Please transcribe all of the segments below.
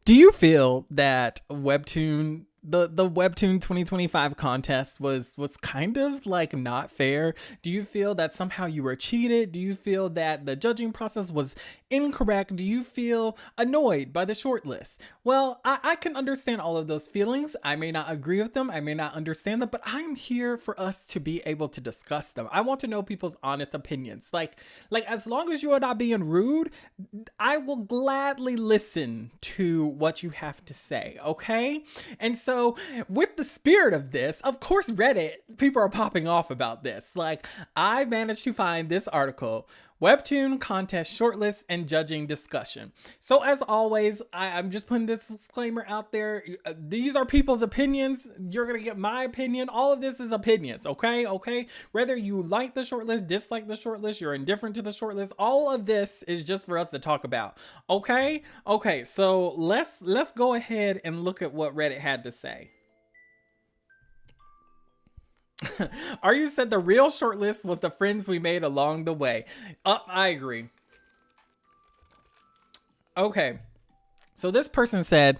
Do you feel that the Webtoon 2025 contest was kind of like not fair? Do you feel that somehow you were cheated? Do you feel that the judging process was incorrect? Do you feel annoyed by the shortlist? Well, I can understand all of those feelings. I may not agree with them, I may not understand them, but I'm here for us to be able to discuss them. I want to know people's honest opinions. Like as long as you are not being rude, I will gladly listen to what you have to say, okay? And so, with the spirit of this, of course, Reddit, people are popping off about this. Like, I managed to find this article, Webtoon contest shortlist and judging discussion. So as always, I'm just putting this disclaimer out there. These are people's opinions. You're going to get my opinion. All of this is opinions, okay? Okay? Whether you like the shortlist, dislike the shortlist, you're indifferent to the shortlist, all of this is just for us to talk about, okay? Okay, so let's go ahead and look at what Reddit had to say. Aryu said the real shortlist was the friends we made along the way. I agree. Okay. So this person said,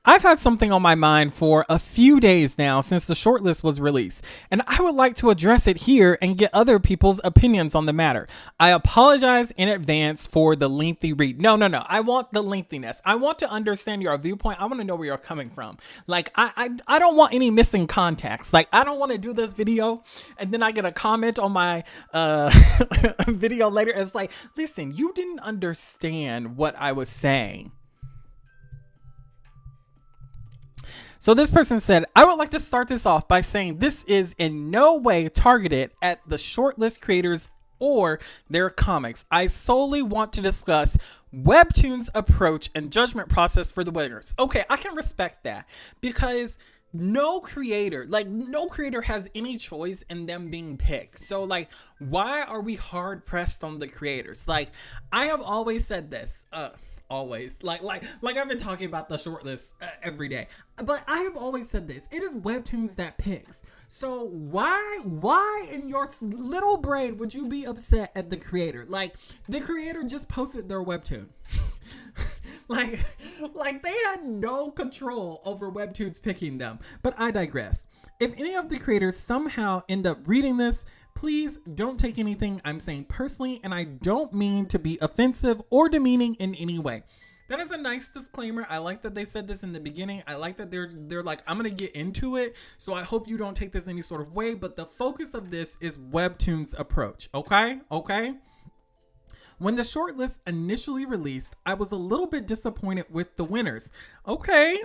I've had something on my mind for a few days now since the shortlist was released, and I would like to address it here and get other people's opinions on the matter. I apologize in advance for the lengthy read. No. I want the lengthiness. I want to understand your viewpoint. I want to know where you're coming from. Like, I don't want any missing context. Like, I don't want to do this video and then I get a comment on my video later. It's like, listen, you didn't understand what I was saying. So this person said, I would like to start this off by saying this is in no way targeted at the shortlist creators or their comics. I solely want to discuss Webtoon's approach and judgment process for the winners. Okay, I can respect that because no creator has any choice in them being picked. So like, why are we hard pressed on the creators? Like, I have always said this, always like I've been talking about the shortlist every day, but I have always said this: it is Webtoons that picks. So why in your little brain would you be upset at the creator? Like, the creator just posted their Webtoon. like they had no control over Webtoons picking them. But I digress. If any of the creators somehow end up reading this, please don't take anything I'm saying personally, and I don't mean to be offensive or demeaning in any way. That is a nice disclaimer. I like that they said this in the beginning. I like that they're like, I'm going to get into it, so I hope you don't take this any sort of way, but the focus of this is Webtoon's approach, okay? Okay? When the shortlist initially released, I was a little bit disappointed with the winners. Okay,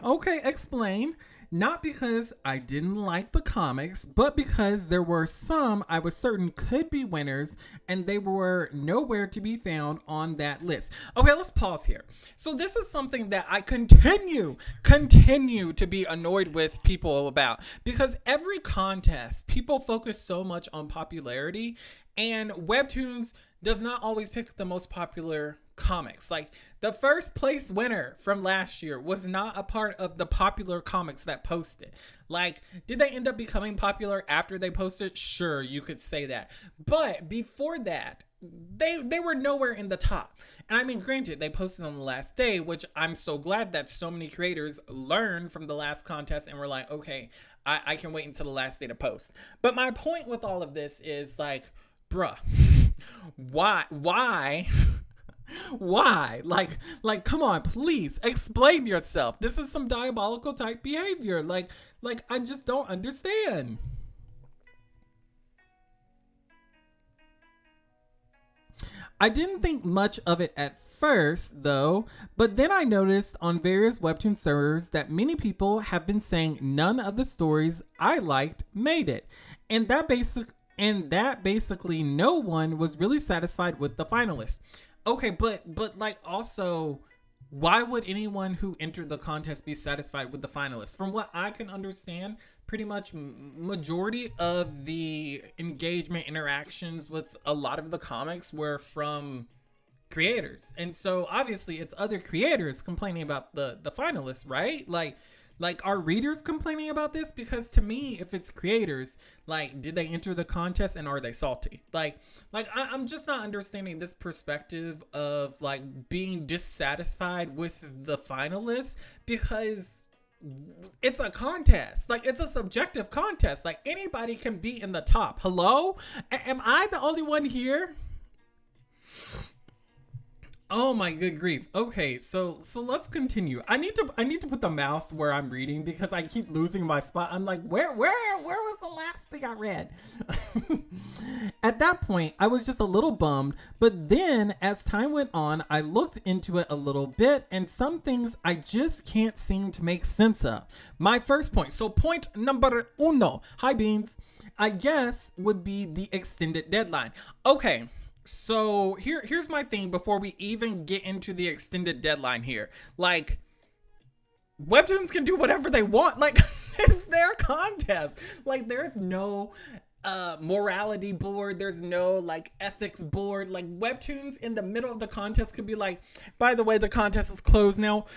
explain. Not because I didn't like the comics, but because there were some I was certain could be winners and they were nowhere to be found on that list. Okay, let's pause here. So this is something that I continue to be annoyed with people about, because every contest, people focus so much on popularity, and Webtoons does not always pick the most popular comics. Like, the first place winner from last year was not a part of the popular comics that posted. Like, did they end up becoming popular after they posted? Sure, you could say that. But before that, they were nowhere in the top. And I mean, granted, they posted on the last day, which I'm so glad that so many creators learned from the last contest and were like, okay, I can wait until the last day to post. But my point with all of this is like, bruh, why? Why? Like, come on, please explain yourself. This is some diabolical type behavior. Like, I just don't understand. I didn't think much of it at first, though, but then I noticed on various Webtoon servers that many people have been saying none of the stories I liked made it. And that basically no one was really satisfied with the finalists. Okay, but like, also, why would anyone who entered the contest be satisfied with the finalists? From what I can understand, pretty much majority of the engagement interactions with a lot of the comics were from creators. And so obviously it's other creators complaining about the finalists, right? Like Like, are readers complaining about this? Because to me, if it's creators, like, did they enter the contest and are they salty? I'm just not understanding this perspective of like being dissatisfied with the finalists because it's a contest. Like, it's a subjective contest. Like, anybody can be in the top. Hello? Am I the only one here? Oh my good grief. Okay, so let's continue. I need to put the mouse where I'm reading because I keep losing my spot. I'm like, where was the last thing I read? At that point, I was just a little bummed, but then as time went on, I looked into it a little bit and some things I just can't seem to make sense of. My first point. So point number uno. Hi Beans. I guess would be the extended deadline. Okay. So here's my thing before we even get into the extended deadline here. Like, Webtoons can do whatever they want. Like, it's their contest. Like, there's no morality board. There's no like ethics board. Like, Webtoons in the middle of the contest could be like, by the way, the contest is closed now.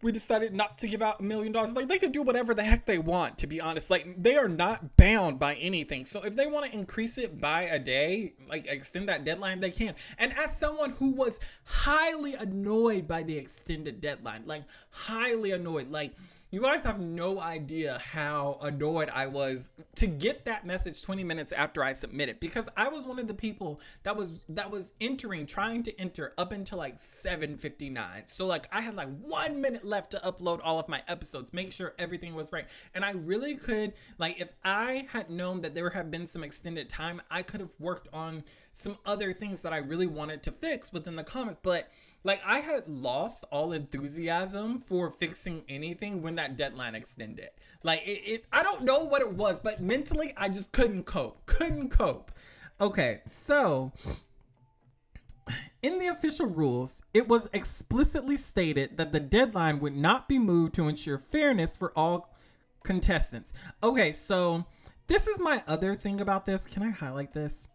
We decided not to give out $1 million. Like, they could do whatever the heck they want, to be honest. Like, they are not bound by anything. So if they want to increase it by a day, like extend that deadline, they can. And as someone who was highly annoyed by the extended deadline, like highly annoyed, like you guys have no idea how annoyed I was to get that message 20 minutes after I submitted, because I was one of the people that was trying to enter up until like 7:59. So like I had like 1 minute left to upload all of my episodes, make sure everything was right. And I really could, like, if I had known that there had been some extended time, I could have worked on some other things that I really wanted to fix within the comic. But like, I had lost all enthusiasm for fixing anything when that deadline extended. Like, I don't know what it was, but mentally, I just couldn't cope. Okay, so in the official rules, it was explicitly stated that the deadline would not be moved to ensure fairness for all contestants. Okay, so this is my other thing about this. Can I highlight this?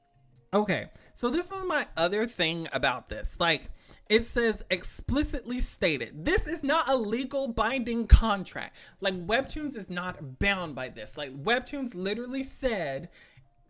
Okay, so this is my other thing about this. Like, it says explicitly stated. This is not a legal binding contract. Like, Webtoons is not bound by this. Like, Webtoons literally said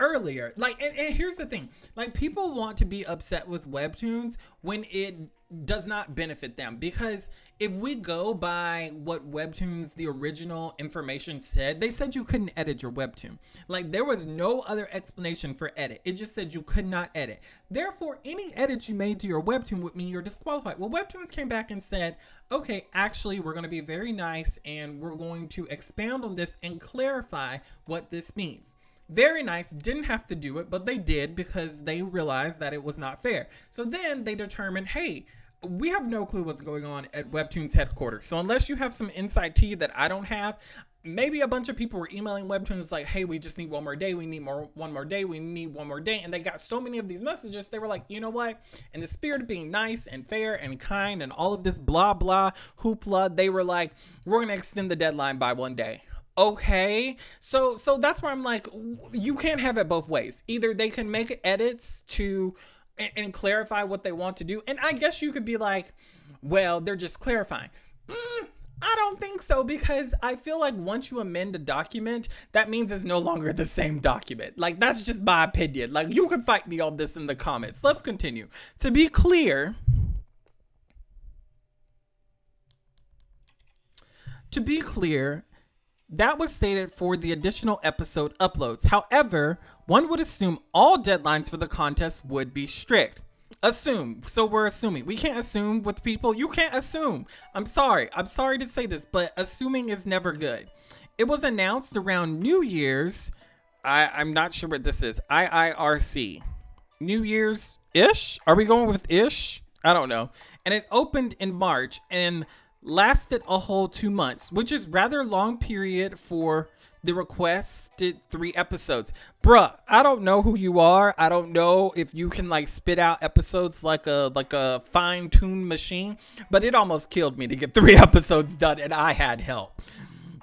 earlier, like, and here's the thing, like, people want to be upset with Webtoons when it does not benefit them, because if we go by what Webtoons, the original information said, they said you couldn't edit your Webtoon. Like, there was no other explanation for edit. It just said you could not edit. Therefore, any edits you made to your Webtoon would mean you're disqualified. Well, Webtoons came back and said, okay, actually, we're going to be very nice and we're going to expound on this and clarify what this means. Very nice, didn't have to do it, but they did because they realized that it was not fair. So then they determined, hey, we have no clue what's going on at Webtoons headquarters. So unless you have some inside tea that I don't have, maybe a bunch of people were emailing Webtoons like, hey, we just need one more day. We need one more day. We need one more day. And they got so many of these messages. They were like, you know what? In the spirit of being nice and fair and kind and all of this blah, blah, hoopla, they were like, we're going to extend the deadline by 1 day. Okay, so that's where I'm like, you can't have it both ways. Either they can make edits to and clarify what they want to do, and I guess you could be like, well, they're just clarifying. I don't think so, because I feel like once you amend a document, that means it's no longer the same document. Like, that's just my opinion. Like, you can fight me on this in the comments. Let's continue. To be clear, that was stated for the additional episode uploads. However, one would assume all deadlines for the contest would be strict. Assume. So we're assuming. We can't assume with people. You can't assume. I'm sorry to say this, but assuming is never good. It was announced around New Year's. I'm not sure what this is. IIRC. New Year's-ish? Are we going with ish? I don't know. And it opened in March and lasted a whole 2 months, which is rather long period for the requested 3 episodes. Bruh, I don't know who you are. I don't know if you can like spit out episodes like a fine-tuned machine, but it almost killed me to get 3 episodes done, and I had help.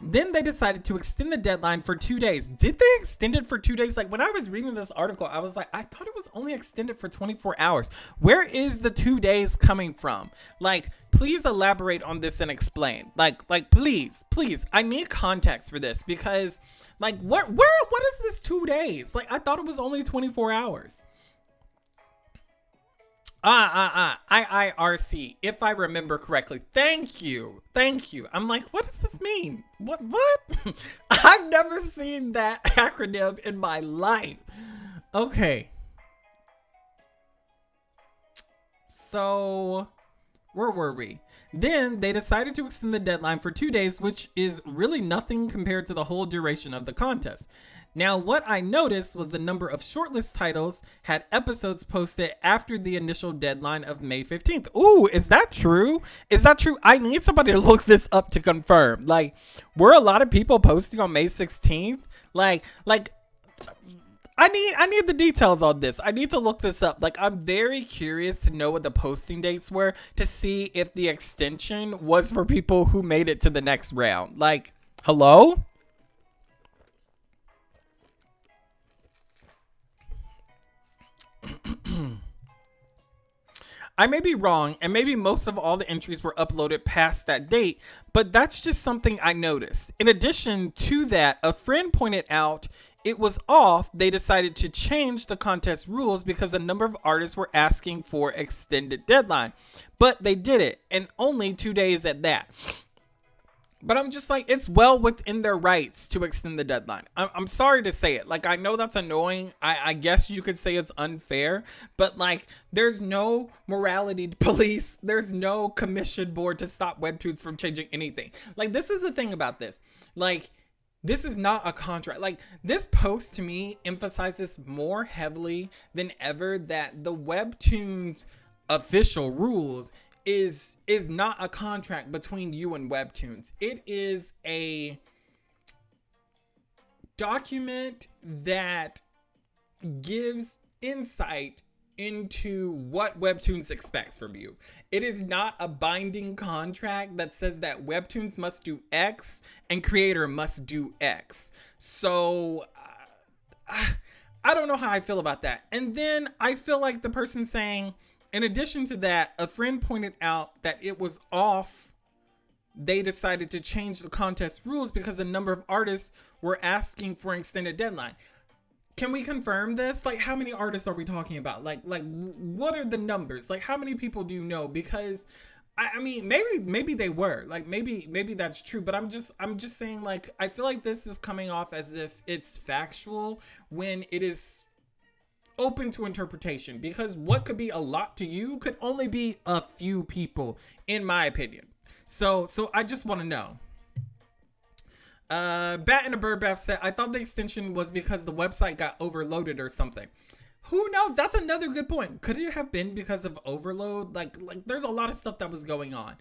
Then they decided to extend the deadline for 2 days. Did they extend it for 2 days? Like, when I was reading this article, I was like, I thought it was only extended for 24 hours. Where is the 2 days coming from? Like, please elaborate on this and explain. Like, please, I need context for this, because, like, what is this 2 days? Like, I thought it was only 24 hours. IIRC, if I remember correctly. Thank you. I'm like, what does this mean? What? I've never seen that acronym in my life. Okay. So, where were we? Then they decided to extend the deadline for 2 days, which is really nothing compared to the whole duration of the contest. Now, what I noticed was the number of shortlist titles had episodes posted after the initial deadline of May 15th. Ooh, is that true? I need somebody to look this up to confirm. Like, were a lot of people posting on May 16th? Like, I need the details on this. I need to look this up. Like, I'm very curious to know what the posting dates were, to see if the extension was for people who made it to the next round. Like, hello? I may be wrong, and maybe most of all the entries were uploaded past that date, but that's just something I noticed. In addition to that, a friend pointed out it was off. They decided to change the contest rules because a number of artists were asking for extended deadline, but they did it, and only 2 days at that. But I'm just like, it's well within their rights to extend the deadline. I'm sorry to say it. Like, I know that's annoying. I guess you could say it's unfair. But, like, there's no morality police. There's no commission board to stop Webtoons from changing anything. Like, this is the thing about this. Like, this is not a contract. Like, this post to me emphasizes more heavily than ever that the Webtoons official rules is not a contract between you and Webtoons. It is a document that gives insight into what Webtoons expects from you. It is not a binding contract that says that Webtoons must do X and creator must do X. So I don't know how I feel about that. And then I feel like the person saying, in addition to that, a friend pointed out that it was off. They decided to change the contest rules because a number of artists were asking for an extended deadline. Can we confirm this? Like, how many artists are we talking about? Like, what are the numbers? Like, how many people do you know? Because, I mean, maybe they were. Like, maybe that's true. But I'm just saying, like, I feel like this is coming off as if it's factual when it is open to interpretation, because what could be a lot to you could only be a few people, in my opinion. So I just want to know. Bat in a Bird Bath said, I thought the extension was because the website got overloaded or something. Who knows? That's another good point. Could it have been because of overload? Like there's a lot of stuff that was going on.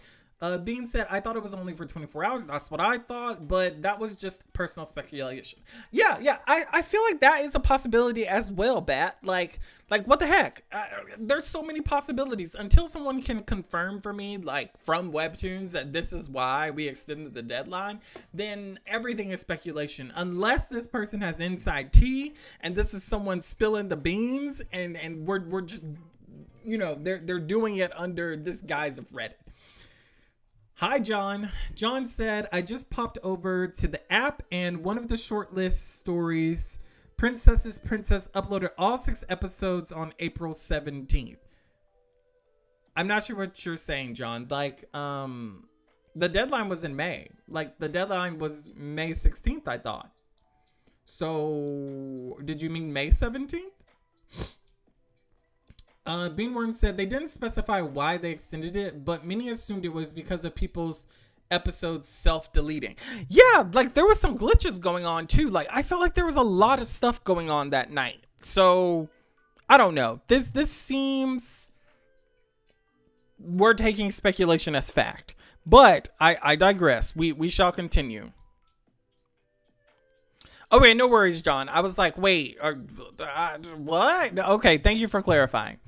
Being said, I thought it was only for 24 hours. That's what I thought, but that was just personal speculation. Yeah, I feel like that is a possibility as well, Bat. Like what the heck? There's so many possibilities. Until someone can confirm for me, like, from Webtoons that this is why we extended the deadline, then everything is speculation. Unless this person has inside tea, and this is someone spilling the beans, and we're just, you know, they're doing it under this guise of Reddit. Hi, John. John said, I just popped over to the app and one of the shortlist stories, Princess, uploaded all 6 episodes on April 17th. I'm not sure what you're saying, John. Like, the deadline was in May. Like, the deadline was May 16th, I thought. So, did you mean May 17th? Beanworm said they didn't specify why they extended it, but many assumed it was because of people's episodes self-deleting. Yeah, like, there was some glitches going on too. Like, I felt like there was a lot of stuff going on that night. So, I don't know. This seems, we're taking speculation as fact. But I digress. We shall continue. Okay, no worries, John. I was like, wait, what? Okay, thank you for clarifying.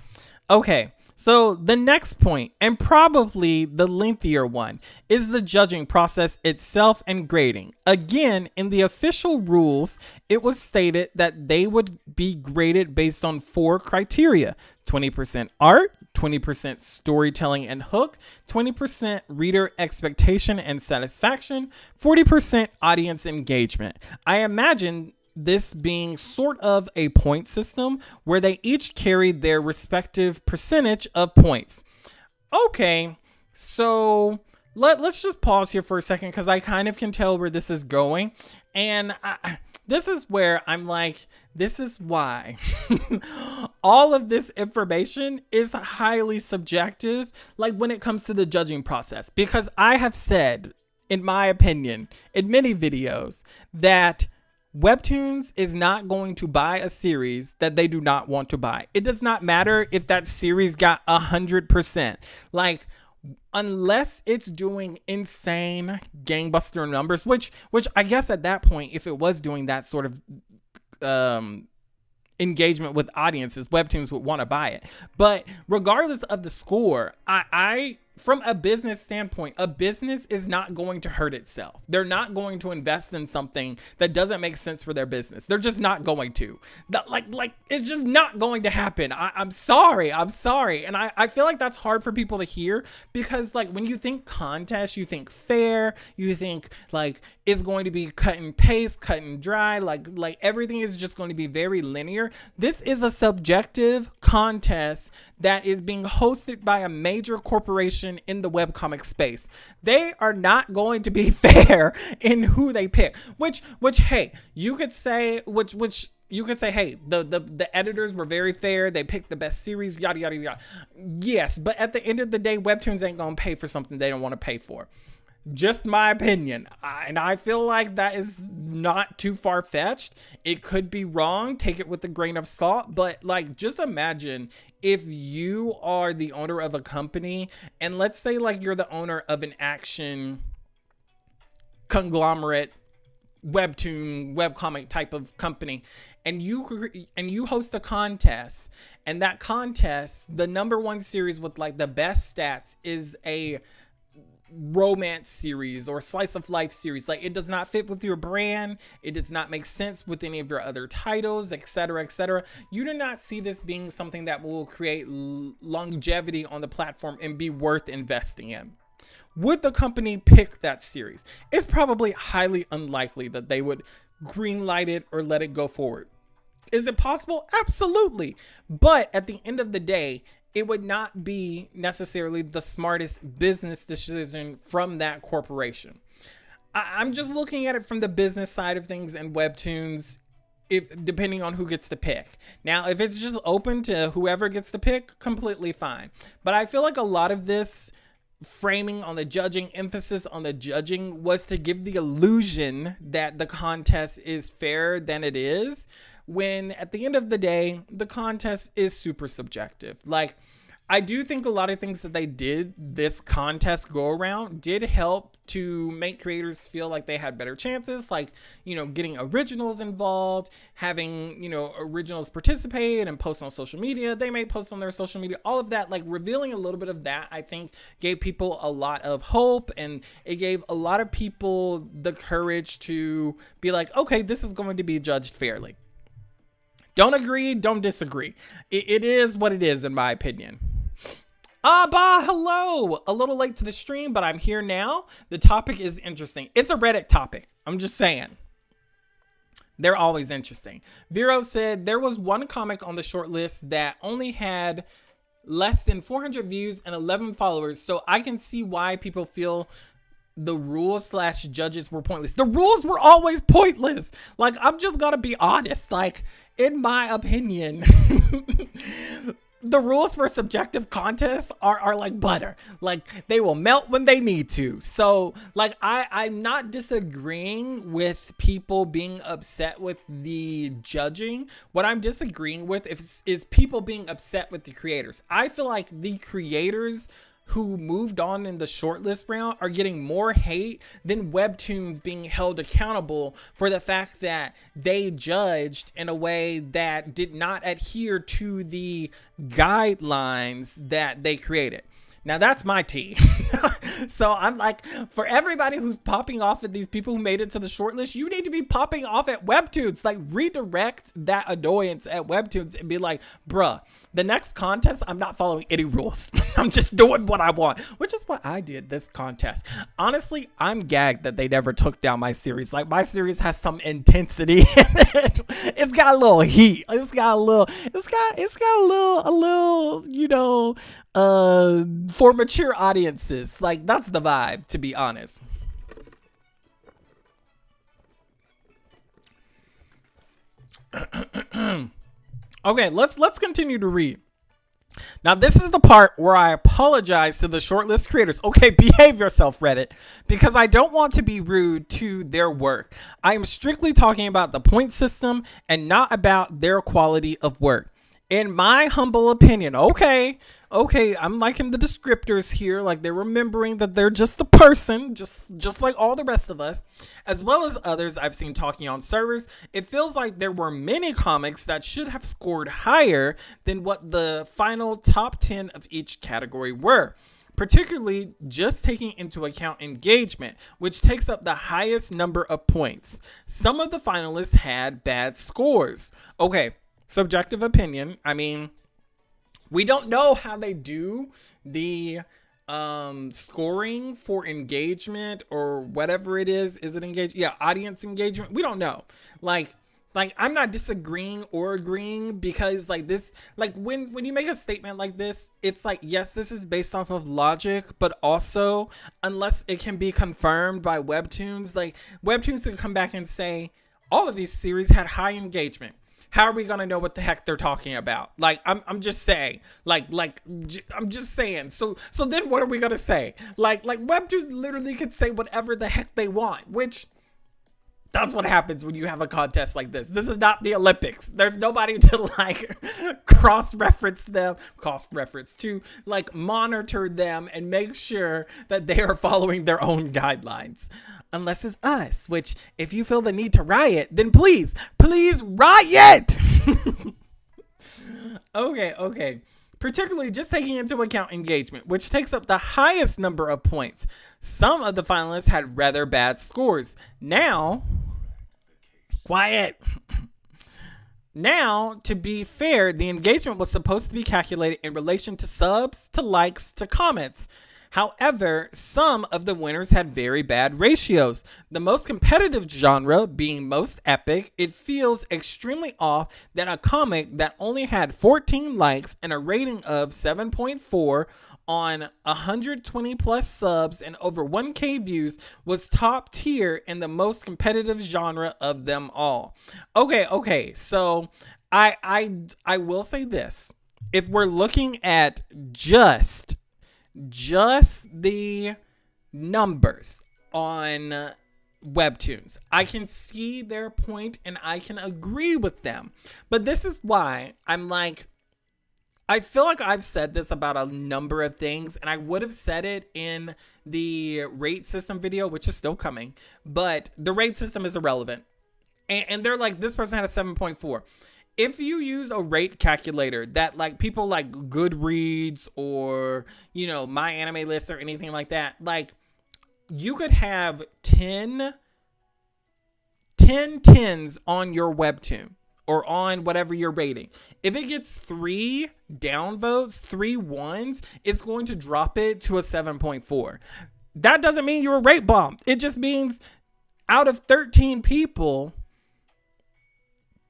Okay, So the next point, and probably the lengthier one, is the judging process itself and grading. Again, in the official rules, it was stated that they would be graded based on 4 criteria: 20% art, 20% storytelling and hook, 20% reader expectation and satisfaction, 40% audience engagement. I imagine this being sort of a point system where they each carry their respective percentage of points. Okay, so let's just pause here for a second because I kind of can tell where this is going. And this is where I'm like, this is why all of this information is highly subjective, like when it comes to the judging process. Because I have said, in my opinion, in many videos, that Webtoons is not going to buy a series that they do not want to buy. It does not matter if that series got 100%. Like, unless it's doing insane gangbuster numbers, which I guess at that point, if it was doing that sort of engagement with audiences, Webtoons would want to buy it. But regardless of the score, I from a business standpoint, a business is not going to hurt itself. They're not going to invest in something that doesn't make sense for their business. They're just not going to. Like it's just not going to happen. I'm sorry. And I feel like that's hard for people to hear because like when you think contest, you think fair, you think like it's going to be cut and paste, cut and dry, like everything is just going to be very linear. This is a subjective contest that is being hosted by a major corporation in the webcomic space. They are not going to be fair in who they pick, which hey, you could say, hey, the editors were very fair. They picked the best series, yada, yada, yada. Yes, but at the end of the day, Webtoons ain't going to pay for something they don't want to pay for. Just my opinion. And I feel like that is not too far-fetched. It could be wrong. Take it with a grain of salt. But like, just imagine if you are the owner of a company and let's say like you're the owner of an action conglomerate Webtoon webcomic type of company and you host a contest, and that contest, the number one series with like the best stats is a romance series or slice of life series. Like, it does not fit with your brand, it does not make sense with any of your other titles, etc., etc. You do not see this being something that will create longevity on the platform and be worth investing in. Would the company pick that series? It's probably highly unlikely that they would greenlight it or let it go forward. Is it possible? Absolutely. But at the end of the day, it would not be necessarily the smartest business decision from that corporation. I'm just looking at it from the business side of things and Webtoons, if depending on who gets to pick. Now, if it's just open to whoever gets to pick, completely fine. But I feel like a lot of this framing on the judging, emphasis on the judging, was to give the illusion that the contest is fairer than it is, when at the end of the day, the contest is super subjective. Like, I do think a lot of things that they did this contest go around did help to make creators feel like they had better chances, like, you know, getting originals involved, having, you know, originals participate and post on social media. They may post on their social media, all of that, like revealing a little bit of that, I think gave people a lot of hope, and it gave a lot of people the courage to be like, okay, this is going to be judged fairly. Don't agree, don't disagree. It is what it is, in my opinion. Hello! A little late to the stream, but I'm here now. The topic is interesting. It's a Reddit topic. I'm just saying. They're always interesting. Vero said there was one comic on the short list that only had less than 400 views and 11 followers, so I can see why people feel the rules/judges were pointless. The rules were always pointless. Like, I'm just gonna be honest. Like, in my opinion, the rules for subjective contests are like butter. Like, they will melt when they need to. So, like, I'm not disagreeing with people being upset with the judging. What I'm disagreeing with is people being upset with the creators. I feel like the creators who moved on in the shortlist round are getting more hate than Webtoons being held accountable for the fact that they judged in a way that did not adhere to the guidelines that they created. Now that's my tea. So I'm like, for everybody who's popping off at these people who made it to the shortlist, you need to be popping off at Webtoons. Like, redirect that annoyance at Webtoons and be like, bruh, the next contest, I'm not following any rules. I'm just doing what I want, which is what I did this contest. Honestly, I'm gagged that they never took down my series. Like, my series has some intensity in it. It's got a little heat. It's got a little, you know, for mature audiences. Like, that's the vibe, to be honest. Okay, let's continue to read. Now, this is the part where I apologize to the shortlist creators. Okay, behave yourself, Reddit, because I don't want to be rude to their work. I am strictly talking about the point system and not about their quality of work. In my humble opinion, okay, I'm liking the descriptors here, like they're remembering that they're just a person, just like all the rest of us, as well as others I've seen talking on servers. It feels like there were many comics that should have scored higher than what the final top 10 of each category were, particularly just taking into account engagement, which takes up the highest number of points. Some of the finalists had bad scores. Okay, subjective opinion. I mean, we don't know how they do the scoring for engagement or whatever it is. Is it engagement? Yeah, audience engagement. We don't know. Like I'm not disagreeing or agreeing, because like this, like when you make a statement like this, it's like, yes, this is based off of logic, but also unless it can be confirmed by Webtoons, like Webtoons can come back and say all of these series had high engagement. How are we gonna know what the heck they're talking about? Like, I'm just saying. I'm just saying. So then what are we gonna say? Like Webtoons literally could say whatever the heck they want, which that's what happens when you have a contest like this. This is not the Olympics. There's nobody to like cross-reference to like monitor them and make sure that they are following their own guidelines. Unless it's us, which if you feel the need to riot, then please riot. Okay. Particularly just taking into account engagement, which takes up the highest number of points. Some of the finalists had rather bad scores. Now, quiet. Now, to be fair, the engagement was supposed to be calculated in relation to subs, to likes, to comments. However, some of the winners had very bad ratios. The most competitive genre being most epic, it feels extremely off that a comic that only had 14 likes and a rating of 7.4 on 120 plus subs and over 1K views was top tier in the most competitive genre of them all. Okay. So I will say this. If we're looking at just the numbers on Webtoons, I can see their point and I can agree with them. But this is why I'm like, I feel like I've said this about a number of things, and I would have said it in the rate system video, which is still coming, but the rate system is irrelevant. And they're like, this person had a 7.4. If you use a rate calculator that like people like Goodreads or, you know, My Anime List or anything like that, like you could have 10 tens on your Webtoon or on whatever you're rating. If it gets 3 downvotes, 3 ones, it's going to drop it to a 7.4. That doesn't mean you're a rate bomb. It just means out of 13 people,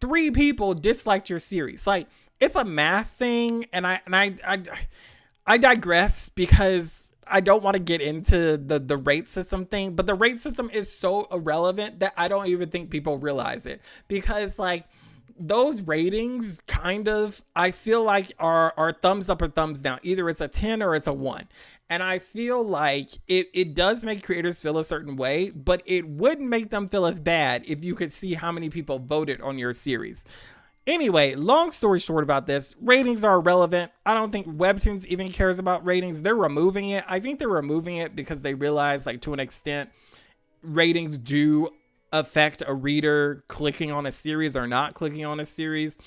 3 people disliked your series. Like, it's a math thing, and I digress because I don't want to get into the rate system thing, but the rate system is so irrelevant that I don't even think people realize it, because like those ratings kind of, I feel like are thumbs up or thumbs down. Either it's a 10 or it's a 1. And I feel like it does make creators feel a certain way, but it wouldn't make them feel as bad if you could see how many people voted on your series. Anyway, long story short about this, ratings are irrelevant. I don't think Webtoons even cares about ratings. They're removing it. I think they're removing it because they realize, like, to an extent, ratings do affect a reader clicking on a series or not clicking on a series.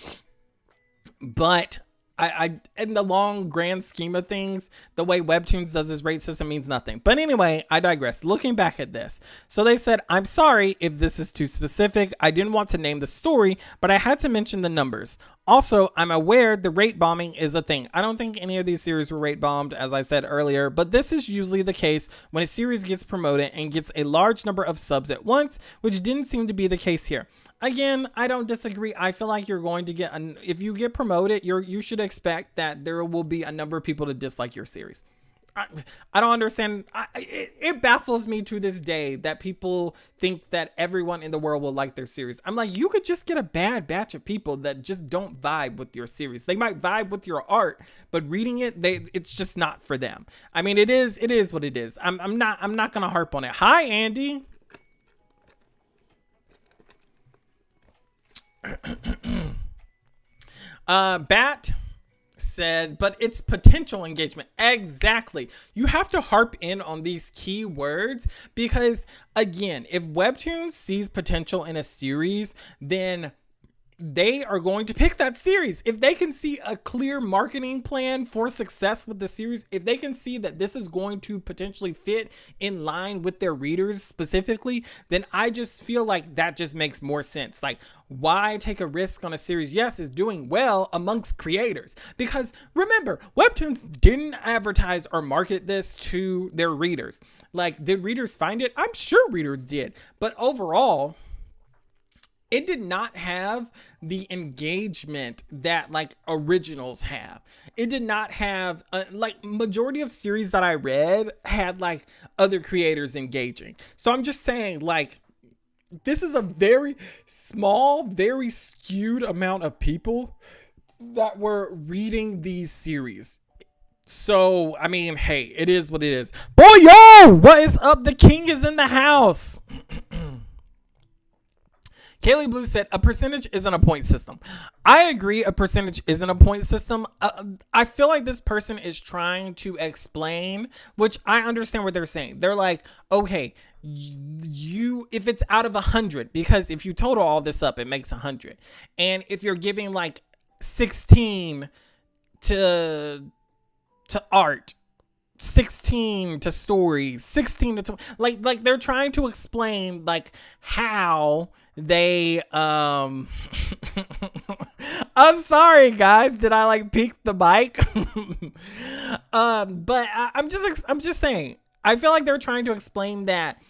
But I in the long grand scheme of things, the way Webtoons does this rate system means nothing. But anyway, I digress. Looking back at this, so they said, I'm sorry if this is too specific. I didn't want to name the story, but I had to mention the numbers. Also, I'm aware the rate bombing is a thing. I don't think any of these series were rate bombed, as I said earlier, but this is usually the case when a series gets promoted and gets a large number of subs at once, which didn't seem to be the case here. Again, I don't disagree. I feel like you're going to get, if you get promoted, you should expect that there will be a number of people to dislike your series. I don't understand. It baffles me to this day that people think that everyone in the world will like their series. I'm like, you could just get a bad batch of people that just don't vibe with your series. They might vibe with your art, but reading it, it's just not for them. I mean, it is what it is. I'm not gonna harp on it. Hi, Andy. Bat said, but it's potential engagement. Exactly. You have to harp in on these key words because, again, if Webtoon sees potential in a series, then they are going to pick that series. If they can see a clear marketing plan for success with the series, if they can see that this is going to potentially fit in line with their readers specifically, then I just feel like that just makes more sense. Like, why take a risk on a series? Yes, is doing well amongst creators. Because remember, Webtoons didn't advertise or market this to their readers. Like, did readers find it? I'm sure readers did. But overall, it did not have the engagement that like originals have. It did not have like majority of series that I read had like other creators engaging. So I'm just saying, like, this is a very small, very skewed amount of people that were reading these series. So, I mean, hey, it is what it is. Boy, yo, what is up? The king is in the house. Kaylee Blue said, a percentage isn't a point system. I agree, a percentage isn't a point system. I feel like this person is trying to explain, which I understand what they're saying. They're like, okay, if it's out of 100, because if you total all this up, it makes 100. And if you're giving like 16 to art, 16 to story, 16 to 20, like they're trying to explain like how they I'm sorry guys, did I like peek the mic? But I'm just saying, I feel like they're trying to explain that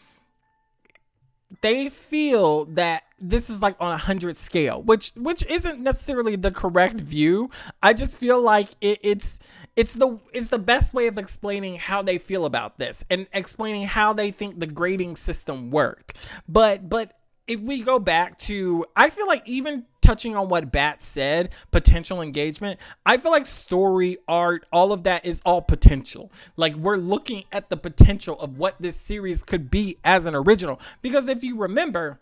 they feel that this is like on 100 scale, which isn't necessarily the correct view. I just feel like it's the best way of explaining how they feel about this and explaining how they think the grading system work. But if we go back to, I feel like even touching on what Bat said, potential engagement, I feel like story, art, all of that is all potential. Like, we're looking at the potential of what this series could be as an original. Because if you remember,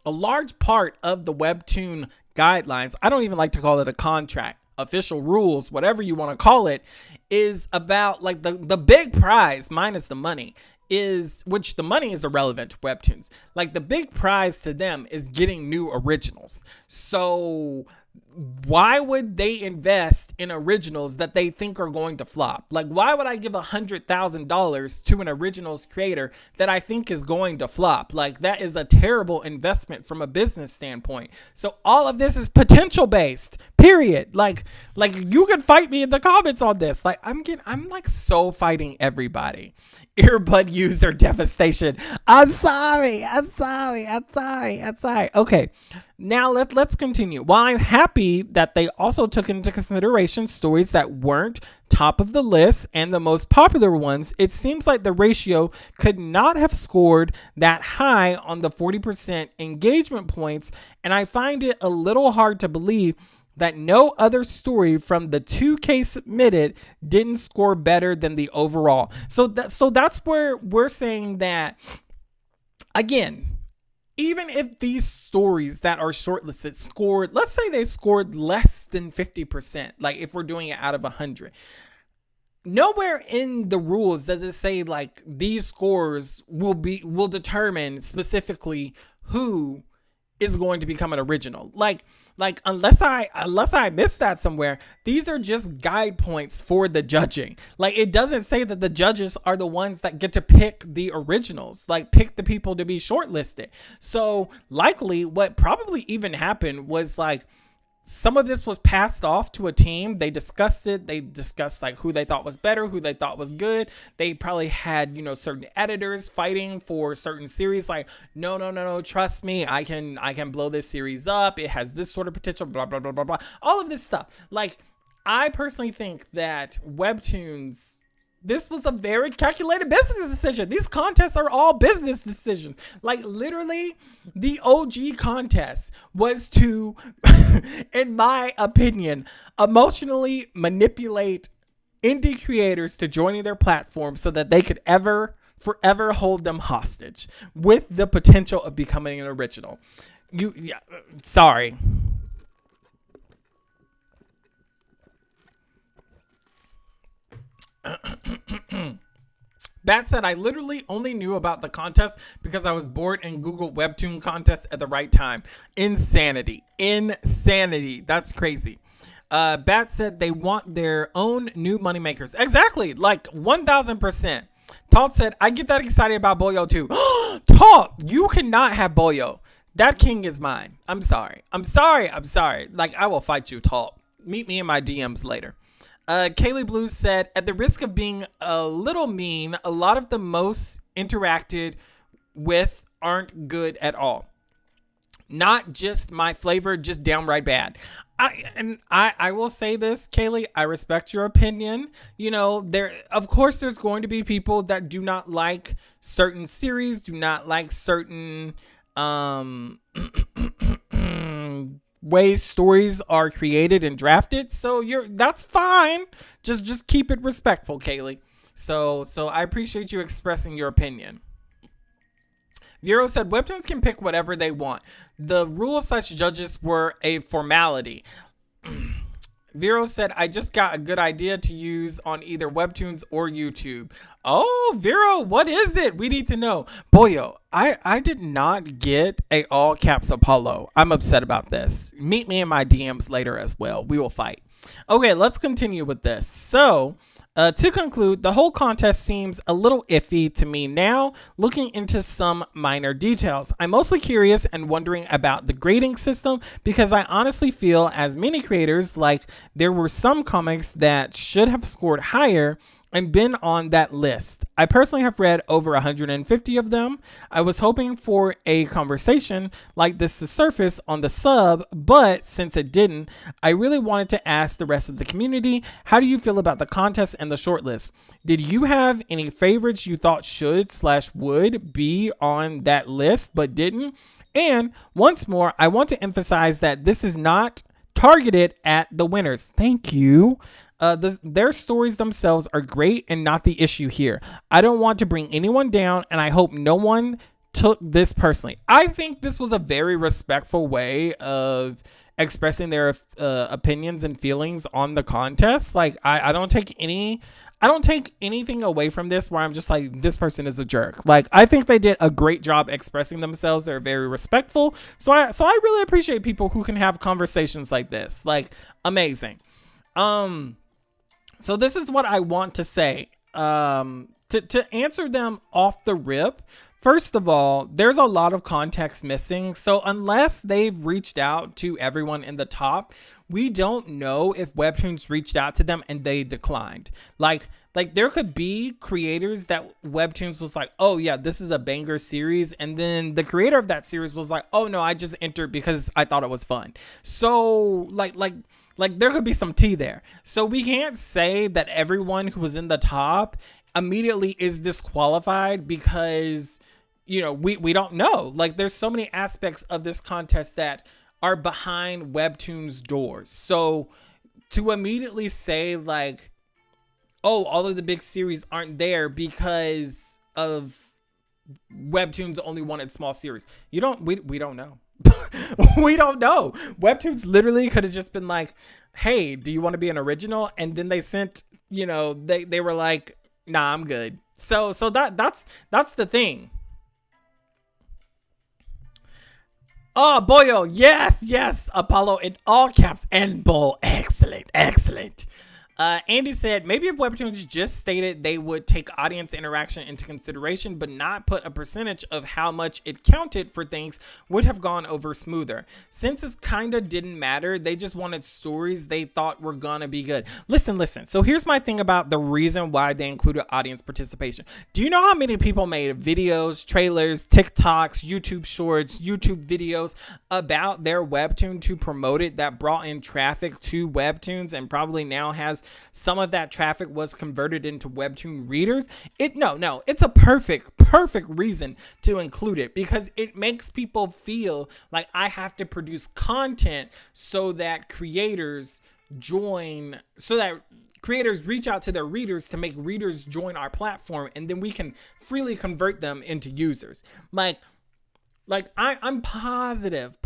a large part of the Webtoon guidelines, I don't even like to call it a contract, official rules, whatever you want to call it, is about like the big prize minus the money is, which the money is irrelevant to Webtoons. Like, the big prize to them is getting new originals. So why would they invest in originals that they think are going to flop? Like, why would I give $100,000 to an originals creator that I think is going to flop? Like, that is a terrible investment from a business standpoint. So all of this is potential based, period. Like you could fight me in the comments on this. Like, I'm like so fighting everybody. Earbud user devastation. I'm sorry. Okay. Now let's continue. While I'm happy that they also took into consideration stories that weren't top of the list and the most popular ones, it seems like the ratio could not have scored that high on the 40% engagement points, and I find it a little hard to believe that no other story from the 2K submitted didn't score better than the overall. So that's where we're saying that, again, even if these stories that are shortlisted scored, let's say they scored less than 50%, like if we're doing it out of 100, nowhere in the rules does it say like these scores will determine specifically who is going to become an original. Like unless I missed that somewhere, these are just guide points for the judging. Like it doesn't say that the judges are the ones that get to pick the originals, like pick the people to be shortlisted. So likely what probably even happened was like some of this was passed off to a team. They discussed it. They discussed like who they thought was better, who they thought was good. They probably had, certain editors fighting for certain series. Like, no, trust me, I can blow this series up. It has this sort of potential, blah, blah, blah, blah, blah. All of this stuff. Like, I personally think that Webtoons, this was a very calculated business decision. These contests are all business decisions. Like literally the OG contest was to, in my opinion, emotionally manipulate indie creators to joining their platform so that they could forever hold them hostage with the potential of becoming an original. Sorry. That said, I literally only knew about the contest because I was bored and Googled Webtoon contest at the right time. Insanity. That's crazy. Bat said they want their own new moneymakers. Exactly. Like 1000%. Todd said, I get that excited about Boyo too. Todd, you cannot have Boyo. That king is mine. I'm sorry. Like I will fight you, Todd. Meet me in my DMs later. Kaylee Blue said, at the risk of being a little mean, a lot of the most interacted with aren't good at all. Not just my flavor, just downright bad. I will say this, Kaylee, I respect your opinion. Of course there's going to be people that do not like certain series, do not like certain ways stories are created and drafted, so that's fine. Just keep it respectful, Kaylee. So I appreciate you expressing your opinion. Vero said Webtoons can pick whatever they want. The rules such judges were a formality. Vero said, I just got a good idea to use on either Webtoons or YouTube. Oh, Vero, what is it? We need to know. Boyo, I did not get a all caps Apollo. I'm upset about this. Meet me in my DMs later as well. We will fight. Okay, let's continue with this. So, to conclude, the whole contest seems a little iffy to me now, looking into some minor details. I'm mostly curious and wondering about the grading system because I honestly feel, as many creators, like there were some comics that should have scored higher and been on that list. I personally have read over 150 of them. I was hoping for a conversation like this to surface on the sub, but since it didn't, I really wanted to ask the rest of the community, how do you feel about the contest and the shortlist? Did you have any favorites you thought should/would be on that list but didn't? And once more, I want to emphasize that this is not targeted at the winners. Thank you. Their stories themselves are great and not the issue here. I don't want to bring anyone down, and I hope no one took this personally. I think this was a very respectful way of expressing their opinions and feelings on the contest. Like I don't take anything away from this where I'm just like, this person is a jerk. Like I think they did a great job expressing themselves. They're very respectful. So I really appreciate people who can have conversations like this. Like amazing. So this is what I want to say. To answer them off the rip, first of all, there's a lot of context missing. So unless they've reached out to everyone in the top, we don't know if Webtoons reached out to them and they declined. Like there could be creators that Webtoons was like, oh yeah, this is a banger series. And then the creator of that series was like, oh no, I just entered because I thought it was fun. So like there could be some tea there. So we can't say that everyone who was in the top immediately is disqualified because, we don't know. Like there's so many aspects of this contest that are behind Webtoons doors. So to immediately say like, oh, all of the big series aren't there because of Webtoons only wanted small series. We don't know. We don't know. Webtoons literally could have just been like, hey, do you want to be an original? And then they sent, they were like, nah, I'm good. So that's the thing. Oh, Boyo, yes, Apollo in all caps and Bull. Excellent. Andy said, maybe if Webtoons just stated they would take audience interaction into consideration, but not put a percentage of how much it counted for things, would have gone over smoother. Since it kinda didn't matter, they just wanted stories they thought were gonna be good. Listen. So here's my thing about the reason why they included audience participation. Do you know how many people made videos, trailers, TikToks, YouTube shorts, YouTube videos about their Webtoon to promote it that brought in traffic to Webtoons and probably now has some of that traffic was converted into Webtoon readers? No, it's a perfect reason to include it, because it makes people feel like I have to produce content so that creators reach out to their readers to make readers join our platform, and then we can freely convert them into users. I'm positive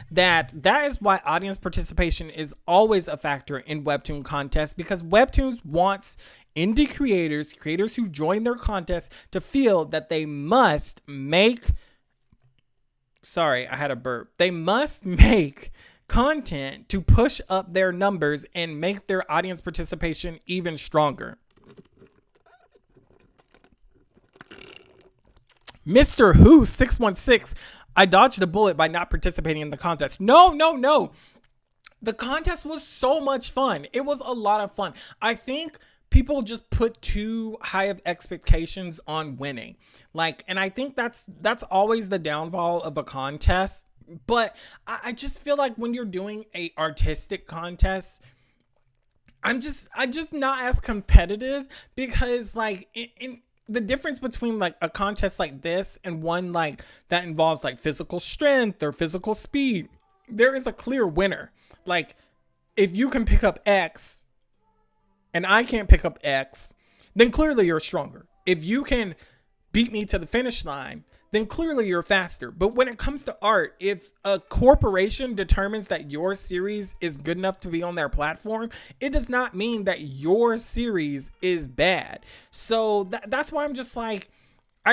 that is why audience participation is always a factor in Webtoon contests, because Webtoons wants indie creators who join their contests to feel that they must make they must make content to push up their numbers and make their audience participation even stronger. Mr. Who 616, I dodged a bullet by not participating in the contest. No. The contest was so much fun. It was a lot of fun. I think people just put too high of expectations on winning. And I think that's always the downfall of a contest. But I just feel like when you're doing a artistic contest, I'm just not as competitive, because in the difference between a contest like this and one that involves physical strength or physical speed, there is a clear winner. If you can pick up X and I can't pick up X, then clearly you're stronger. If you can beat me to the finish line, then clearly you're faster. But when it comes to art, if a corporation determines that your series is good enough to be on their platform, it does not mean that your series is bad. So that's why I'm just I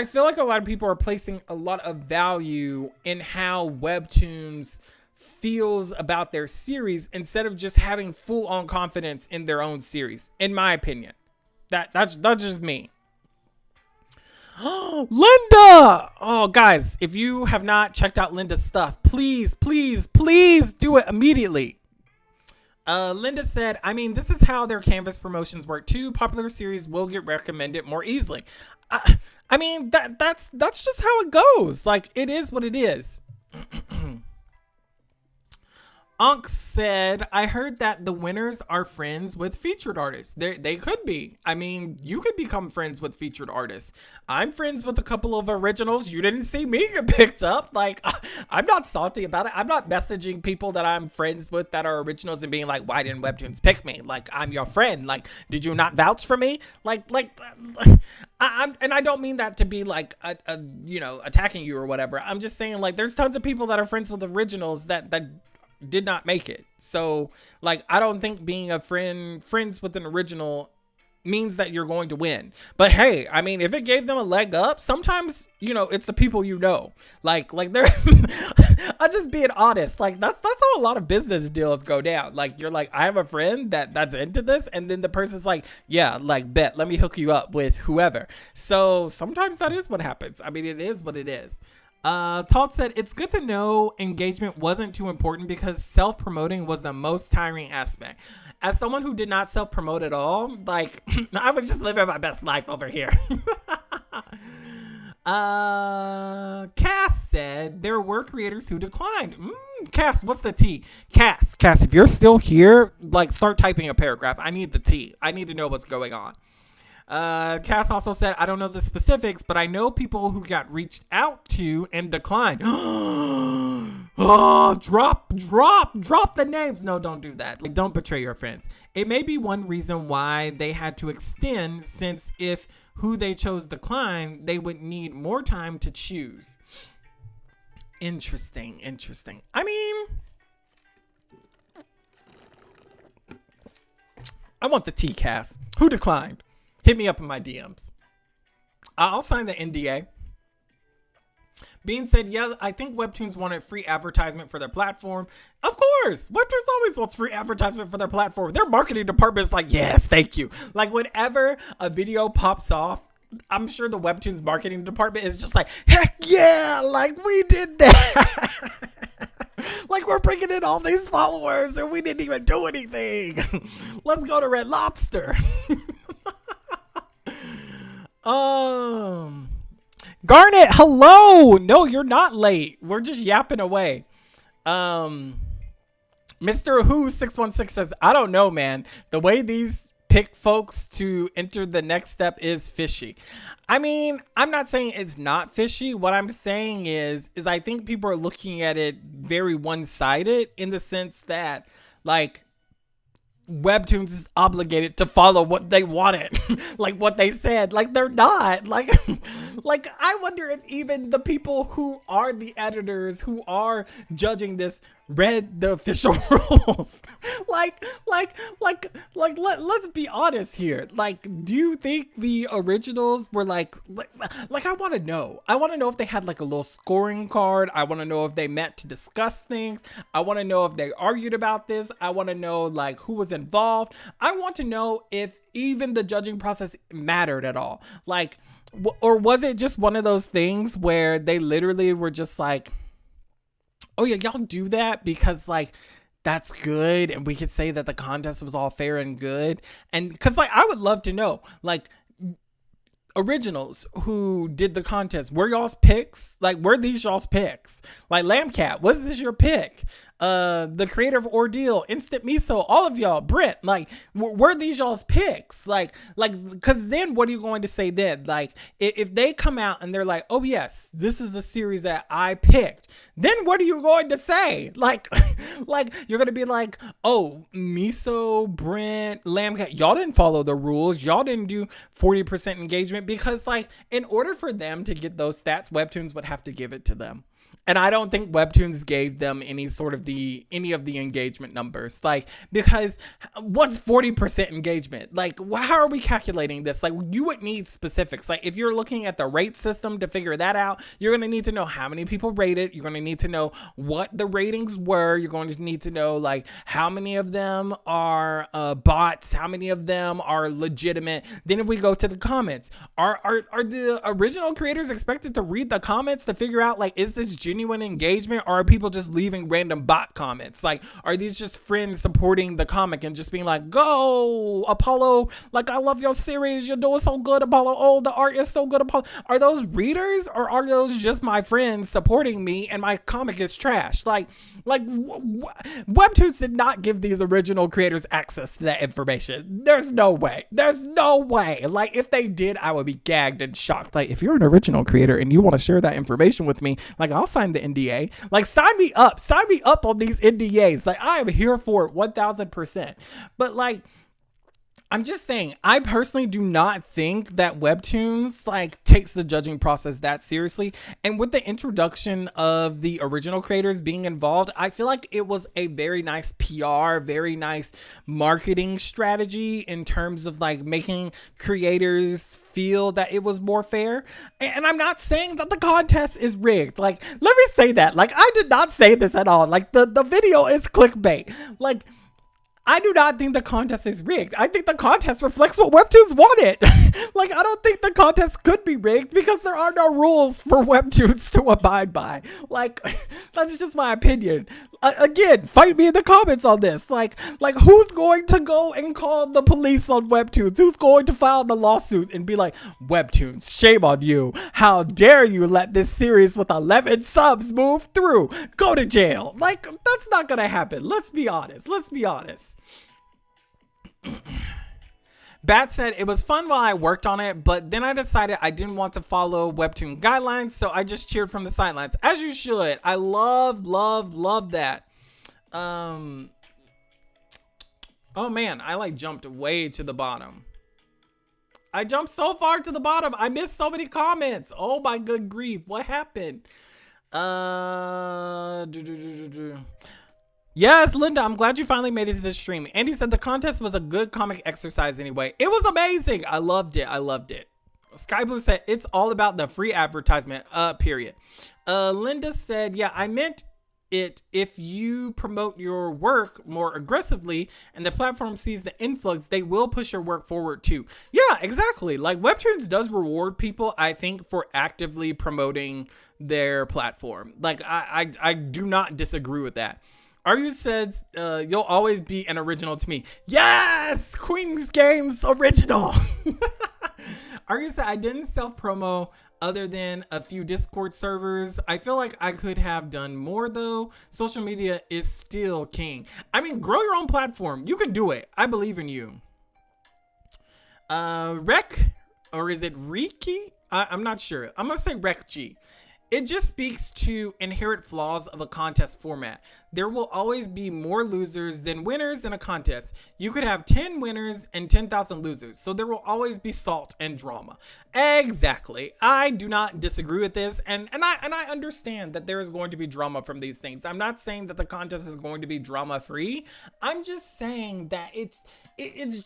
feel like a lot of people are placing a lot of value in how Webtoons feels about their series instead of just having full on confidence in their own series, in my opinion. That's just me. Linda! Oh, guys, if you have not checked out Linda's stuff, please do it immediately. Linda said, I mean, this is how their Canvas promotions work too. Popular series will get recommended more easily. I mean, that's just how it goes. It is what it is. Unc said, I heard that the winners are friends with featured artists. They could be. I mean, you could become friends with featured artists. I'm friends with a couple of originals. You didn't see me get picked up. I'm not salty about it. I'm not messaging people that I'm friends with that are originals and being like, why didn't Webtoons pick me? I'm your friend. Did you not vouch for me? I don't mean that to be attacking you or whatever. I'm just saying there's tons of people that are friends with originals that did not make it. So I don't think being a friends with an original means that you're going to win. But hey, I mean, if it gave them a leg up, sometimes it's the people they're I'm just being honest. That's how a lot of business deals go down. You're I have a friend that's into this, and then the person's yeah, bet, let me hook you up with whoever. So sometimes that is what happens. I mean, it is what it is. Todd said, it's good to know engagement wasn't too important because self-promoting was the most tiring aspect. As someone who did not self-promote at all, I was just living my best life over here. Cass said there were creators who declined. Cass, what's the T? Cass, if you're still here, start typing a paragraph. I need the T. I need to know what's going on. Cass also said, I don't know the specifics, but I know people who got reached out to and declined. Oh, drop the names. No, don't do that. Like, don't betray your friends. It may be one reason why they had to extend, since if who they chose declined, they would need more time to choose. Interesting. I mean, I want the T-cast. Who declined? Hit me up in my DMs. I'll sign the NDA. Bean said, yeah, I think Webtoons wanted free advertisement for their platform. Of course, Webtoons always wants free advertisement for their platform. Their marketing department is like, yes, thank you. Like, whenever a video pops off, I'm sure the Webtoons marketing department is just like, heck yeah, like, we did that. Like, we're bringing in all these followers and we didn't even do anything. Let's go to Red Lobster. Garnet, hello. No, you're not late. We're just yapping away. Mr. Who 616 says, I don't know, man. The way these pick folks to enter the next step is fishy. I mean, I'm not saying it's not fishy. What I'm saying is I think people are looking at it very one-sided, in the sense that, like, Webtoons is obligated to follow what they wanted. Like, what they said. Like, they're not. Like, I wonder if even the people who are the editors, who are judging this, read the official rules. Let's be honest here. Like, do you think the originals were like I want to know. I want to know if they had like a little scoring card. I want to know if they met to discuss things. I want to know if they argued about this. I want to know, like, who was involved. I want to know if even the judging process mattered at all. Like, or was it just one of those things where they literally were just like, oh yeah, y'all do that because, like, that's good, and we could say that the contest was all fair and good. And because, like, I would love to know, like, originals who did the contest, were y'all's picks? Like, were these y'all's picks? Like, Lambcat, was this your pick? The creator of Ordeal, Instant Miso, all of y'all, Brent, like, were these y'all's picks? Like, because then what are you going to say then? Like, if they come out and they're like, oh yes, this is a series that I picked, then what are you going to say? Like, you're going to be like, oh, Miso, Brent, Lambcat, y'all didn't follow the rules. Y'all didn't do 40% engagement, because, like, in order for them to get those stats, Webtoons would have to give it to them. And I don't think Webtoons gave them any of the engagement numbers. Like, because what's 40% engagement? Like, how are we calculating this? Like, you would need specifics. Like, if you're looking at the rate system to figure that out, you're going to need to know how many people rated. You're going to need to know what the ratings were. You're going to need to know, like, how many of them are bots, how many of them are legitimate. Then if we go to the comments, are the original creators expected to read the comments to figure out, like, is this genuine engagement, or are people just leaving random bot comments? Like, are these just friends supporting the comic and just being like, go Apollo, like, I love your series, you're doing so good, Apollo, oh, the art is so good, Apollo? Are those readers, or are those just my friends supporting me and my comic is trash? Like Webtoons did not give these original creators access to that information. There's no way. Like, if they did, I would be gagged and shocked. Like, if you're an original creator and you want to share that information with me, like, I'll sign the NDA. Like, sign me up on these NDAs. Like, I am here for it 1000%. But, like, I'm just saying, I personally do not think that Webtoons, like, takes the judging process that seriously. And with the introduction of the original creators being involved, I feel like it was a very nice PR, very nice marketing strategy in terms of, like, making creators feel that it was more fair. And I'm not saying that the contest is rigged. Like, let me say that. Like, I did not say this at all. Like, the video is clickbait. Like, I do not think the contest is rigged. I think the contest reflects what Webtoons wanted. Like, I don't think the contest could be rigged because there are no rules for Webtoons to abide by. Like, that's just my opinion. Again, fight me in the comments on this. Like, who's going to go and call the police on Webtoons? Who's going to file the lawsuit and be like, Webtoons, shame on you. How dare you let this series with 11 subs move through? Go to jail. Like, that's not gonna happen. Let's be honest. Bat said it was fun while I worked on it, but then I decided I didn't want to follow Webtoon guidelines, so I just cheered from the sidelines. As you should. I love that. Oh man, I like jumped way to the bottom. I jumped so far to the bottom. I missed so many comments. Oh my good grief. What happened? Yes, Linda, I'm glad you finally made it to this stream. Andy said the contest was a good comic exercise anyway. It was amazing. I loved it. Sky Blue said it's all about the free advertisement, period. Linda said, yeah, I meant it if you promote your work more aggressively and the platform sees the influx, they will push your work forward too. Yeah, exactly. Like Webtoons does reward people, I think, for actively promoting their platform. Like I do not disagree with that. Aryu said, you'll always be an original to me. Yes! Queen's Games original! Aryu said, I didn't self-promo other than a few Discord servers. I feel like I could have done more though. Social media is still king. I mean, grow your own platform. You can do it. I believe in you. Rek, or is it Riki? I'm not sure. I'm going to say Rekji. It just speaks to inherent flaws of a contest format. There will always be more losers than winners in a contest. You could have 10 winners and 10,000 losers. So there will always be salt and drama. Exactly. I do not disagree with this. And I understand that there is going to be drama from these things. I'm not saying that the contest is going to be drama free. I'm just saying that it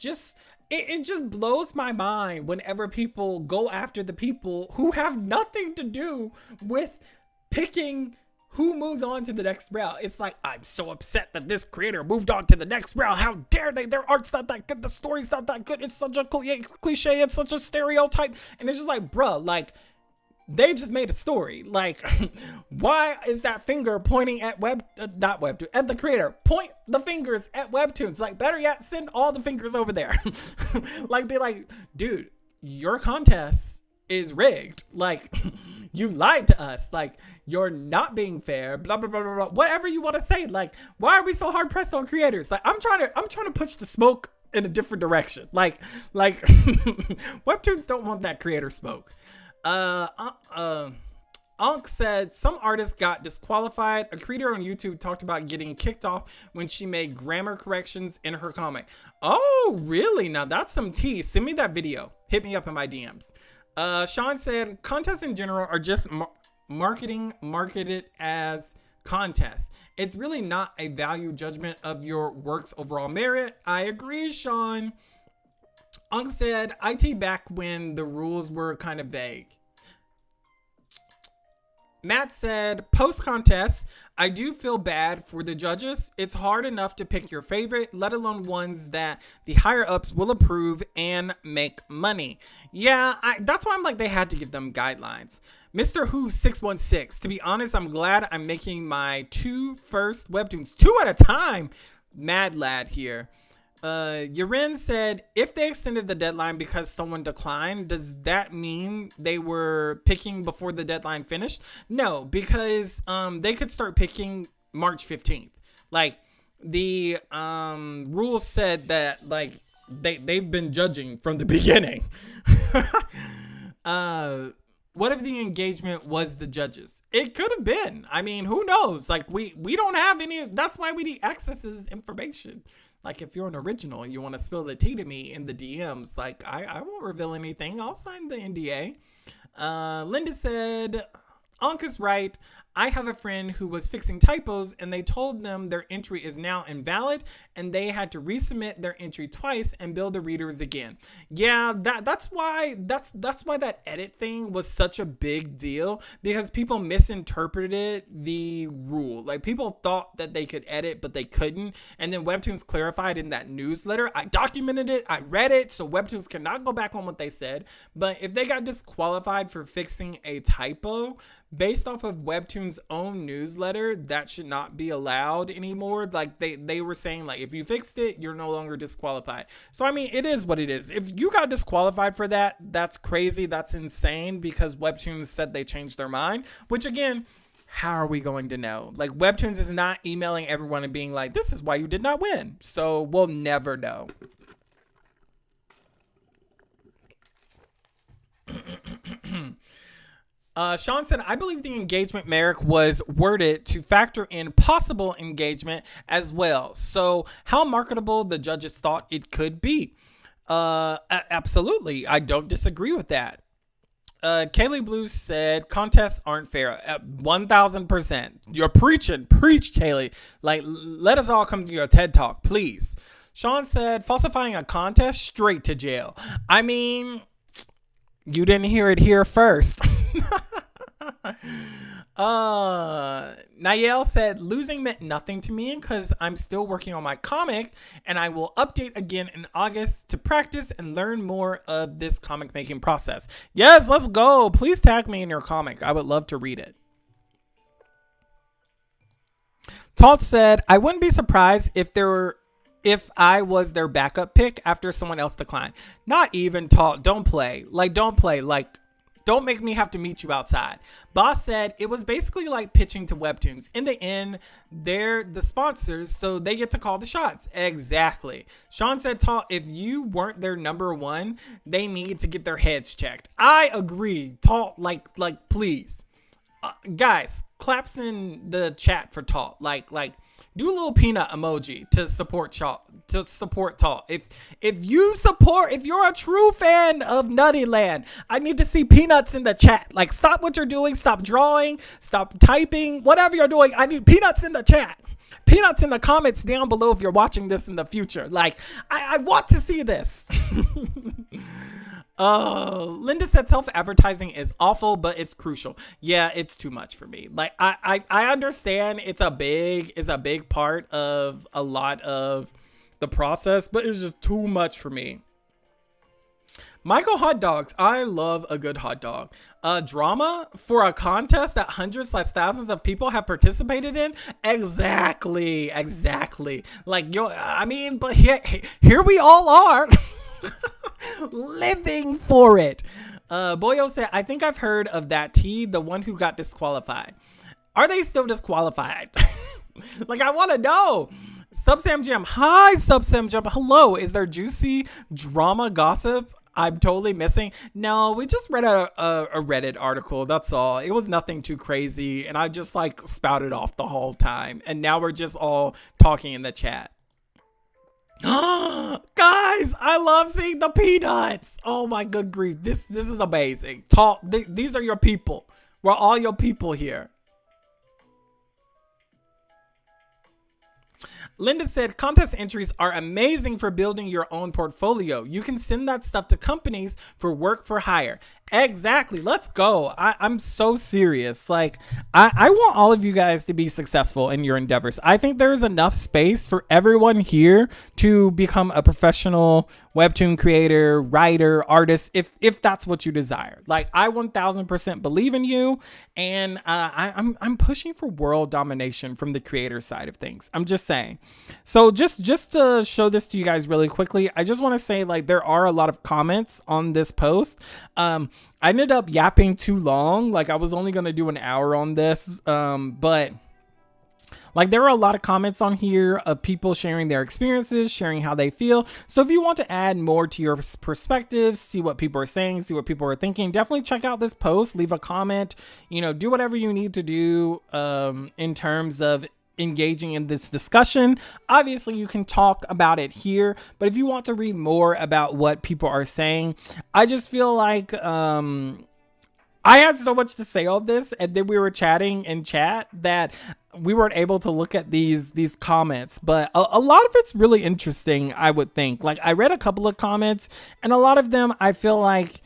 just blows my mind whenever people go after the people who have nothing to do with picking who moves on to the next round. It's like, I'm so upset that this creator moved on to the next round. How dare they? Their art's not that good. The story's not that good. It's such a cliche. It's such a stereotype. And it's just like, bruh, like, they just made a story. Like, why is that finger pointing at not Webtoon, at the creator? Point the fingers at Webtoons. Like, better yet, send all the fingers over there. Like, be like, dude, your contest is rigged. Like, you lied to us. Like, you're not being fair. Blah blah blah blah blah. Whatever you want to say. Like, why are we so hard pressed on creators? Like, I'm trying to push the smoke in a different direction. Like, Webtoons don't want that creator smoke. Unk said some artists got disqualified. A creator on YouTube talked about getting kicked off when she made grammar corrections in her comic. Oh, really? Now that's some tea. Send me that video. Hit me up in my DMs. Sean said contests in general are just marketed as contests. It's really not a value judgment of your work's overall merit. I agree, Sean. Unk said IT back when the rules were kind of vague. Matt said, post-contest, I do feel bad for the judges. It's hard enough to pick your favorite, let alone ones that the higher-ups will approve and make money. Yeah, that's why I'm like, they had to give them guidelines. Mr. Who 616, to be honest, I'm glad I'm making my 2 first Webtoons 2 at a time. Mad lad here. Yurin said, if they extended the deadline because someone declined, does that mean they were picking before the deadline finished? No, because they could start picking March 15th. Like, the rules said that, like, they've been judging from the beginning. What if the engagement was the judges? It could have been. I mean, who knows? Like, we don't have any. That's why we need access to this information. Like, if you're an original and you want to spill the tea to me in the DMs, like, I won't reveal anything. I'll sign the NDA. Linda said, Ankh is right. I have a friend who was fixing typos and they told them their entry is now invalid and they had to resubmit their entry twice and bill the readers again. Yeah, that's why that edit thing was such a big deal, because people misinterpreted the rule. Like, people thought that they could edit but they couldn't, and then Webtoons clarified in that newsletter. I documented it, I read it, so Webtoons cannot go back on what they said. But if they got disqualified for fixing a typo based off of Webtoon's own newsletter, that should not be allowed anymore. Like, they were saying, like, if you fixed it, you're no longer disqualified. So, I mean, it is what it is. If you got disqualified for that, that's crazy. That's insane, because Webtoons said they changed their mind, which, again, how are we going to know? Like, Webtoons is not emailing everyone and being like, this is why you did not win. So we'll never know. Sean said, I believe the engagement merit was worded to factor in possible engagement as well. So, how marketable the judges thought it could be. Absolutely. I don't disagree with that. Kaylee Blue said, contests aren't fair. 1000%. You're preaching. Preach, Kaylee. Like, let us all come to your TED Talk, please. Sean said, falsifying a contest, straight to jail. I mean, you didn't hear it here first. Nayel said, losing meant nothing to me because I'm still working on my comic and I will update again in August to practice and learn more of this comic making process. Yes, let's go. Please tag me in your comic. I would love to read it. Todd said, I wouldn't be surprised if I was their backup pick after someone else declined. Not even Todd. Don't play. Don't make me have to meet you outside. Boss said it was basically like pitching to Webtoons. In the end, they're the sponsors, so they get to call the shots. Exactly. Sean said, if you weren't their number one, they need to get their heads checked. I agree. Please. Guys, claps in the chat for Talk. Do a little peanut emoji to support Talk. If you're a true fan of Nuttyland, I need to see peanuts in the chat. Like, stop what you're doing, stop drawing, stop typing, whatever you're doing. I need peanuts in the chat. Peanuts in the comments down below if you're watching this in the future. Like, I want to see this. Linda said self-advertising is awful, but it's crucial. Yeah, it's too much for me. Like, I understand it's a big part of a lot of the process, but it's just too much for me. Michael Hot Dogs. I love a good hot dog. Drama for a contest that hundreds/thousands of people have participated in. Exactly. Like, but here we all are. Living for it. Boyo said, I think I've heard of that T, the one who got disqualified. Are they still disqualified? Like, I want to know. Subsam Jam. Hi, Subsam Jam. Hello. Is there juicy drama gossip I'm totally missing? No, we just read a Reddit article. That's all. It was nothing too crazy. And I just spouted off the whole time. And now we're just all talking in the chat. Guys, I love seeing the peanuts. Oh my good grief. This is amazing. These are your people. We're all your people here. Linda said, contest entries are amazing for building your own portfolio. You can send that stuff to companies for work for hire. Exactly. Let's go. I'm so serious. Like, I want all of you guys to be successful in your endeavors. I think there's enough space for everyone here to become a professional Webtoon creator, writer, artist, if that's what you desire. Like, I 1000% believe in you, and I'm pushing for world domination from the creator side of things. I'm just saying. So just to show this to you guys really quickly, I just want to say, like, there are a lot of comments on this post. I ended up yapping too long. Like, I was only going to do an hour on this, but like, there are a lot of comments on here of people sharing their experiences, sharing how they feel. So if you want to add more to your perspectives, see what people are saying, see what people are thinking, definitely check out this post, leave a comment, do whatever you need to do in terms of engaging in this discussion. Obviously, you can talk about it here, but if you want to read more about what people are saying, I just feel like I had so much to say on this, and then we were chatting in chat that we weren't able to look at these comments, but a lot of it's really interesting, I would think. Like, I read a couple of comments, and a lot of them I feel like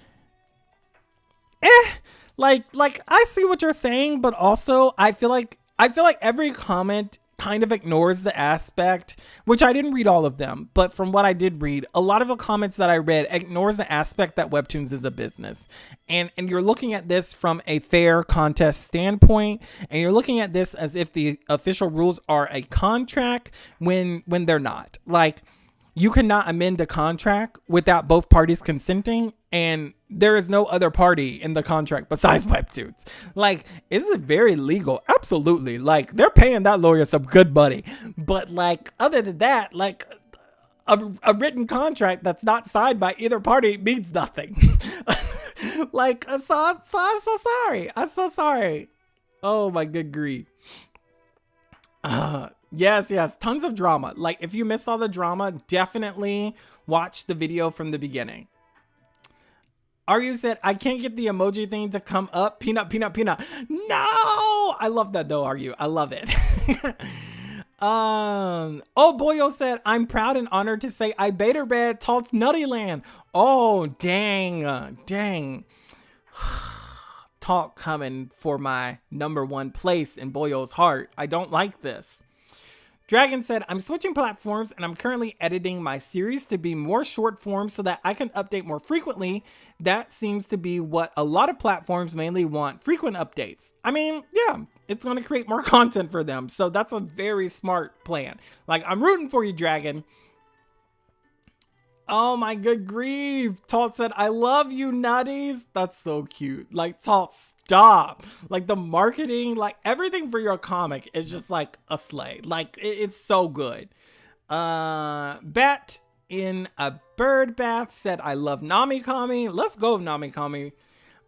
I see what you're saying, but also I feel like every comment kind of ignores the aspect, which I didn't read all of them, but from what I did read, a lot of the comments that I read ignores the aspect that Webtoons is a business. And you're looking at this from a fair contest standpoint, and you're looking at this as if the official rules are a contract when they're not. Like, you cannot amend a contract without both parties consenting, and there is no other party in the contract besides Webtoons. Like, is it very legal? Absolutely. Like, they're paying that lawyer some good money. But, like, other than that, like, a written contract that's not signed by either party means nothing. Like, I'm so sorry. I'm so sorry. Oh my good grief. Yes, tons of drama. Like, if you missed all the drama, definitely watch the video from the beginning. Aryu said, I can't get the emoji thing to come up. Peanut. No! I love that though, Aryu. I love it. Oh, Boyo said, I'm proud and honored to say I beta read Talt's Nutty Land. Oh, dang. Talk coming for my #1 place in Boyo's heart. I don't like this. Dragon said, I'm switching platforms and I'm currently editing my series to be more short form so that I can update more frequently. That seems to be what a lot of platforms mainly want, frequent updates. I mean, yeah, it's going to create more content for them. So that's a very smart plan. Like, I'm rooting for you, Dragon. Oh my good grief. Talt said, I love you, nutties. That's so cute. Like, Talt, stop. Like, the marketing, like, everything for your comic is just like a slay. Like, it's so good. Bat in a bird bath said, I love Namikami. Let's go, Namikami.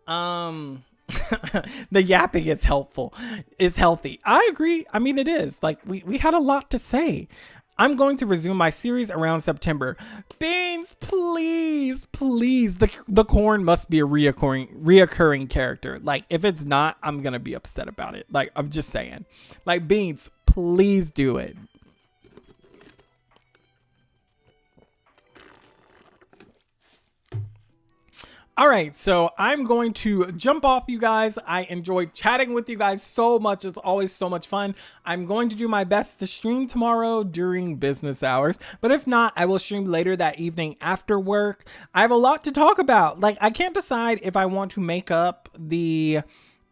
The yapping is helpful. It's healthy. I agree. I mean, it is. Like, we had a lot to say. I'm going to resume my series around September. Beans, please. The corn must be a reoccurring character. Like, if it's not, I'm going to be upset about it. Like, I'm just saying. Like, Beans, please do it. All right, so I'm going to jump off, you guys. I enjoyed chatting with you guys so much. It's always so much fun. I'm going to do my best to stream tomorrow during business hours, but if not, I will stream later that evening after work. I have a lot to talk about. Like, I can't decide if I want to make up the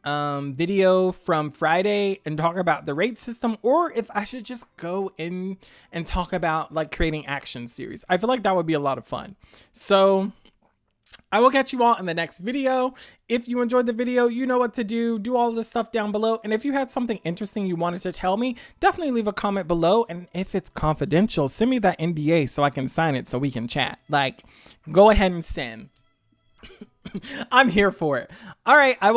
video from Friday and talk about the rate system, or if I should just go in and talk about like creating action series. I feel like that would be a lot of fun. So I will catch you all in the next video. If you enjoyed the video, you know what to do. Do all this stuff down below. And if you had something interesting you wanted to tell me, definitely leave a comment below. And if it's confidential, send me that NDA so I can sign it so we can chat. Like, go ahead and send. I'm here for it. All right.